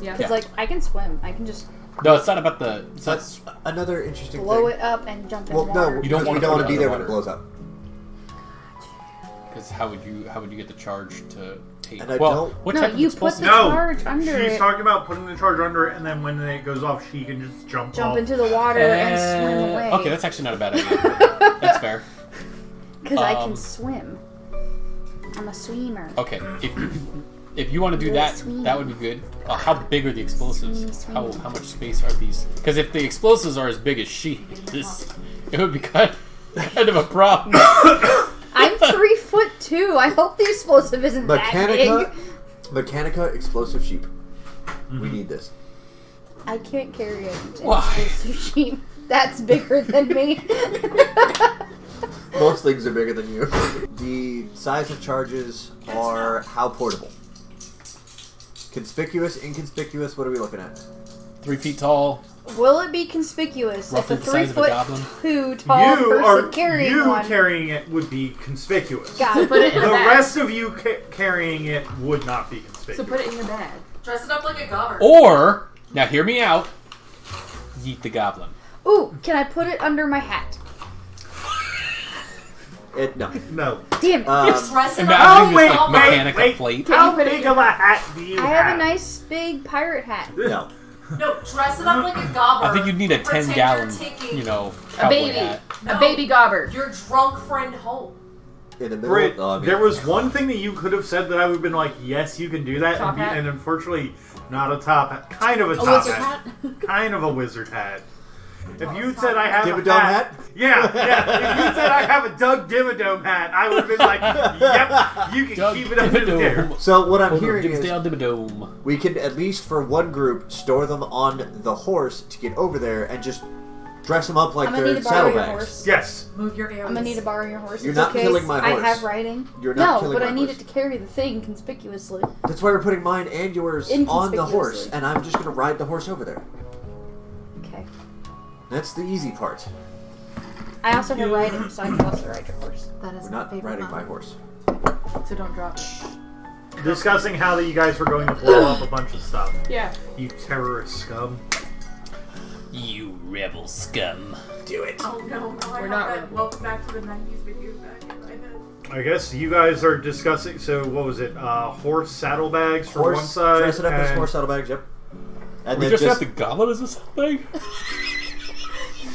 Yeah. It's like, I can swim. I can just No, it's not about the. It's not, that's another interesting blow thing. it up and jump in Well, water. no, You don't because wanna we don't put want it to be there when it underwater. blows up. because how would you get the charge to take? And I well, don't- what No, type of you put explosive? the No, charge under She's it, talking about putting the charge under it, and then when it goes off, she can just jump off. jump into the water and swim away. Okay, that's actually not a bad idea. That's fair. Because I can um, swim. I'm a swimmer. Okay, if you want to do You're that, sweet. that would be good. How big are the explosives? Sweet. How much space are these? Because if the explosives are as big as she is, it would be kind of a problem. I'm 3'2". I hope the explosive isn't that Mechanica, big. Mechanica, explosive sheep. We need this. I can't carry an Why? explosive sheep. That's bigger than me. Most things are bigger than you. The size of charges are how portable. Conspicuous, inconspicuous. What are we looking at? 3 feet tall. Will it be conspicuous Roughly if a the size of a 3 goblin? foot 2 tall person carrying you one? carrying it would be conspicuous. Got it. Put it in The a bag. rest of you carrying it would not be conspicuous. So put it in your bag. Dress it up like a gobber. Or, now hear me out, yeet the goblin. Ooh, can I put it under my hat? No. No. Damn it. Dress it Imagine up. wait, this like wait, mechanical wait. plate. How big of a hat do you I have a nice big pirate hat. No. No, dress it up like a gobber. I think you'd need a and pretend 10-gallon, you're taking you know, A cowboy baby. hat. A baby gobber. your drunk friend home. In the middle. Brit, Oh, I mean, there was one thing that you could have said that I would have been like, yes, you can do that, Top hat? and unfortunately, not a top hat. Kind of a A top wizard hat. hat? Kind of a wizard hat. If you said I have a Dimmadome hat, yeah. If you said I have a Doug Dimmadome hat, I would have been like, yep, you can Doug keep it under there. Dimmadome. So what I'm Hold on, hearing is Dimsdale Dimmadome. we can at least for one group store them on the horse to get over there and just dress them up like I'm gonna need they're to borrow your saddlebags. horse. Yes. Move your Aries. I'm gonna need to borrow your horse. You're It's not okay. killing my horse. I have riding. You're not No, killing but my I need horse. it to carry the thing conspicuously. That's why we're putting mine and yours on the horse, Inconspicuously. and I'm just gonna ride the horse over there. Okay. That's the easy part. I also have riding, so I can also ride your horse. That is We're my not favorite riding mom. my horse. So don't drop it. Discussing how that you guys were going to blow up a bunch of stuff. Yeah. You terrorist scum. You rebel scum. Do it. Oh no, We're I not have that rebel. welcome back to the 90s video back in my head. I guess you guys are discussing. So what was it? Horse saddlebags for Horse, one side. dress it up as and- horse saddlebags, yep. And We then just have the goblin as a something?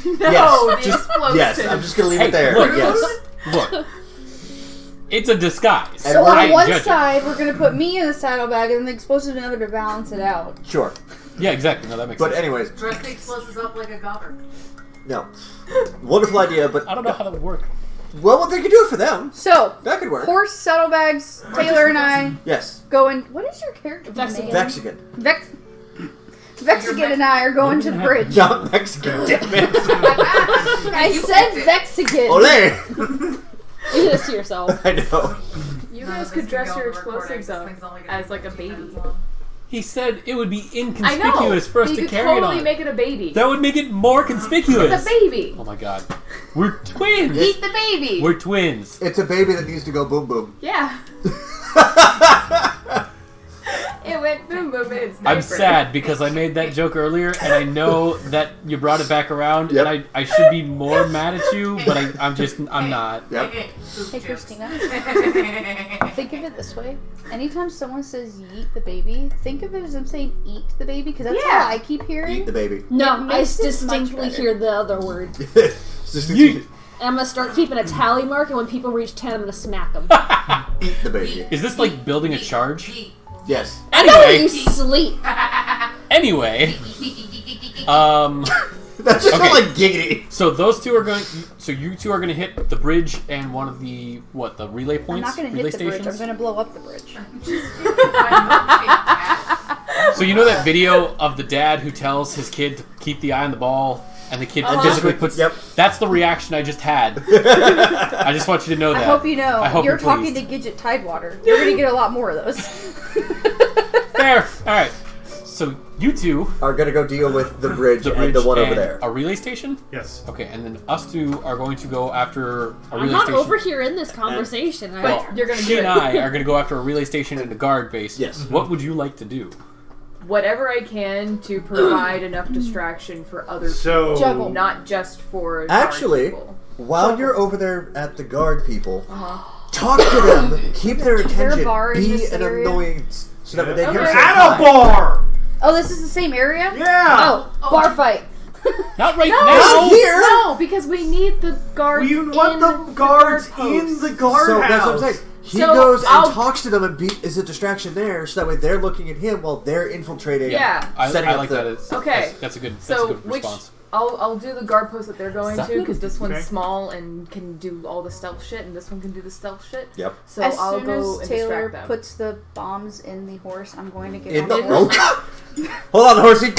No, Yes, the explosive. Yes, I'm just gonna leave Hey, it there. look. Yes. Look. It's a disguise. And So we're- I on ain't one judging. side, we're gonna put me in the saddlebag and the explosive in the other to balance it out. Sure. Yeah, exactly. No, that makes But sense. anyways, Dress the explosives up like a gobber. no. Wonderful idea, but I don't know how that would work. well, they could do it for them. So, That could work. horse saddlebags, Taylor and I Yes. going. What is your character Vexigan. name? Mexican. Vexigan and I are going to the bridge. Not Mexican, damn it. I said Vexigan. Ole! You did this to yourself. I know. You None guys of could this dress can go your on the recording. explosives This up thing's only gonna as be like a 15 baby. minutes long. He said it would be I know. inconspicuous for us You to could carry totally it on. make it a baby. That would make it more conspicuous. It's a baby. Oh my god. We're twins. Eat the baby. We're twins. It's a baby that needs to go boom boom. Yeah. It went boom boom in its I'm diaper. sad because I made that joke earlier, and I know that you brought it back around, Yep. and I should be more mad at you, but I'm not. Yep. Hey, Christina. Think of it this way. Anytime someone says yeet the baby, think of it as them saying eat the baby, because that's Yeah. how I keep hearing. Eat the baby. No, It I makes it much distinctly better. hear the other word. It's just Yeet. And I'm gonna start keeping a tally mark, and when people reach 10, I'm gonna smack them. Eat the baby. Is this like building a charge? Yes. I know you Anyway, sleep. anyway, That's just Okay. like giggity. so those two are going. So you two are going to hit the bridge and one of the the relay I'm points, not going to relay hit the bridge. I'm stations. going to blow up the bridge. So you know that video of the dad who tells his kid to keep the eye on the ball, and the kid physically puts. Yep. That's the reaction I just had. I just want you to know that. I hope you know. I hope you're you're talking pleased. to Gidget Tidewater. You're going to get a lot more of those. Fair. All right. So you two, Are gonna go deal with the bridge, and the one over and there. a relay station. Yes. Okay, and then us two are going to go after a I'm relay not station. overhearing this conversation. But you're gonna She do and it. I are going to go after a relay station and a guard base. Yes. What would you like to do? Whatever I can to provide enough distraction for other So people, Juggle. not just for guard Actually, people. while you're over there at the guard people, Uh-huh. talk to them, keep their Is there a attention, bar in be this an area? annoyance, so that when they Okay. hear At say at hi. a bar. Oh, this is the same area? Yeah. Oh, bar fight. Not right No, now. Not here. No, because we need the guards. You want in the guards guard in posts. the guard So house. that's what I'm saying. He So, goes and I'll- talks to them and is a distraction there, so that way they're looking at him while they're infiltrating. Yeah. I setting up like the- that. As, Okay. That's a good. That's So a good which response. I'll do the guard post that they're going to because this one's Okay. small and can do all the stealth shit, and this one can do the stealth shit. Yep. So As I'll soon go as and Taylor distract them. puts the bombs in the horse, I'm going to get In on the the horse. oh, God. Hold on, horsey.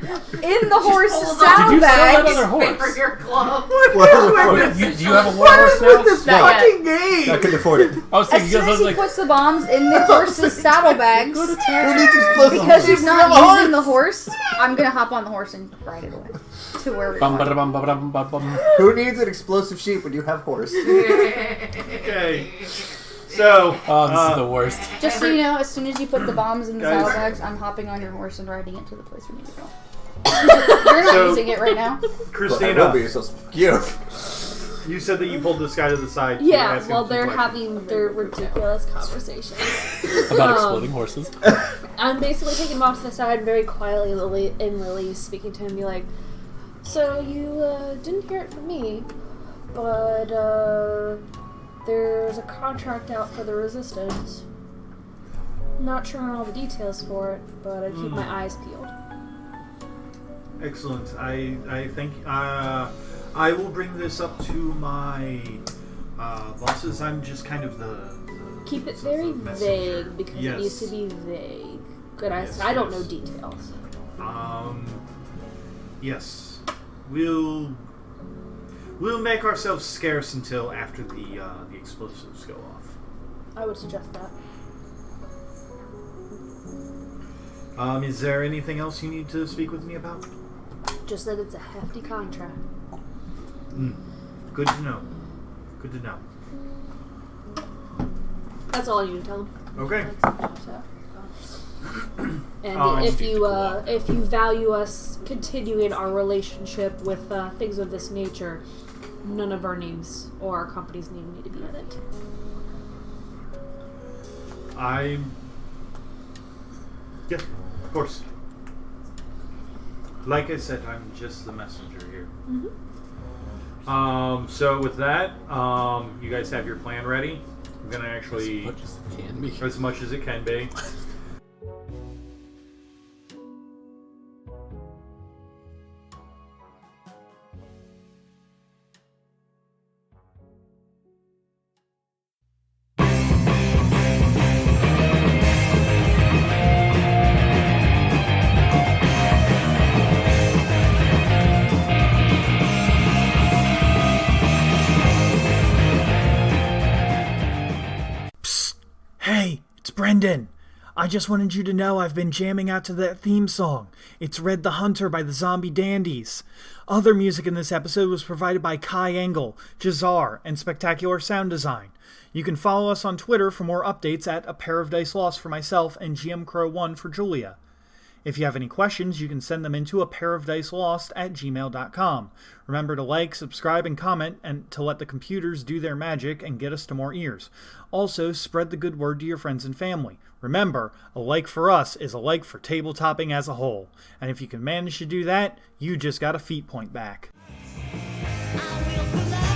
in the horse Did you saddlebag. sell that other horse? For your club. Do you have a war horse now? this Not yet. fucking game? I couldn't afford it. I was As thinking soon because I as was he like, puts the bombs in the horse's saddlebags, Who needs explosives? because he's You have not a horse? using the horse, I'm gonna hop on the horse and ride it away to where we bum, want. bum, bum, bum, bum, bum. Who needs an explosive sheep when you have horse? Okay. So, Oh, this is the worst. Just so you know, as soon as you put the bombs in the Guys. saddlebags, I'm hopping on your horse and riding it to the place we need to go. You're not So- using it right now. I will Christina, be so cute. you said that you pulled this guy to the side. to Yeah, ask him while some they're questions. having their ridiculous conversation. About exploding horses. I'm basically taking him off to the side very quietly and Lily speaking to him, be like, so you didn't hear it from me, but there's a contract out for the Resistance. Not sure on all the details for it, but I keep my eyes peeled. Excellent. I think I will bring this up to my bosses. I'm just kind of the Keep it very messenger. vague because Yes. it needs to be vague. Good, Yes, I don't yes. know details. Yes. We'll make ourselves scarce until after the explosives go off. I would suggest that. Is there anything else you need to speak with me about? Just that it's a hefty contract. Good to know. Good to know. That's all I need to tell him. Okay. And I if just need to you cool off. if you value us continuing our relationship with things of this nature, none of our names or our company's name need to be in it. Yeah, of course. Like I said, I'm just the messenger here. So with that, you guys have your plan ready. I'm gonna actually, As much as it can be. as much as it can be. Hey, it's Brendan. I just wanted you to know I've been jamming out to that theme song. It's Red the Hunter by the Zombie Dandies. Other music in this episode was provided by Kai Engel, Jazar, and Spectacular Sound Design. You can follow us on Twitter for more updates at apairofdicelost for myself and GMCrow1 for Julia. If you have any questions, you can send them into apairofdicelost@gmail.com. Remember to like, subscribe, and comment and to let the computers do their magic and get us to more ears. Also, spread the good word to your friends and family. Remember, a like for us is a like for tabletopping as a whole. And if you can manage to do that, you just got a feet point back. I will